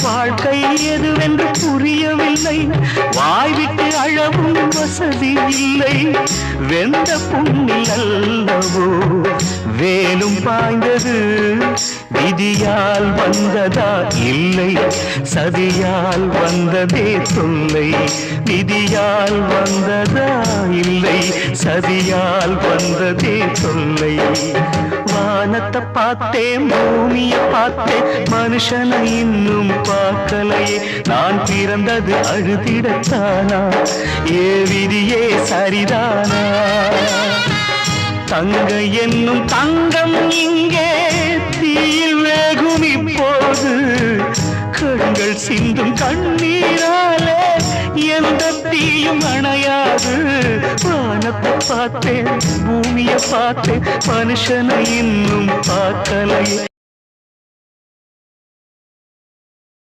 வாழ்க்கை எதுவென்று புரியவில்லை, வாய்விட்டு அழவும் வசதி இல்லை. வெந்த புண்ணில் அல்லவோ வேலும் பாய்ந்தது, விதியால் வந்ததா இல்லை, சதியால் வந்ததே தொல்லை. விதியால் வந்ததா இல்லை, சதியால் வந்ததே தொல்லை. வானத்தை பார்த்தேன், பூமியை பார்த்தேன், மனுஷனை இன்னும் பார்க்கலையே. நான் பிறந்தது அழுதிடத்தானா, ஏ விதியே சரிதானா? தங்க என்னும் தங்கம் இங்கே தீயில் வேகும் இப்போது, கண்கள் சிந்தும் கண்ணீராலே எந்த தீயும் அணையாது. வானத்தை பார்த்தேன், பூமியை பார்த்தேன், மனுஷனை இன்னும் பார்க்கலையே.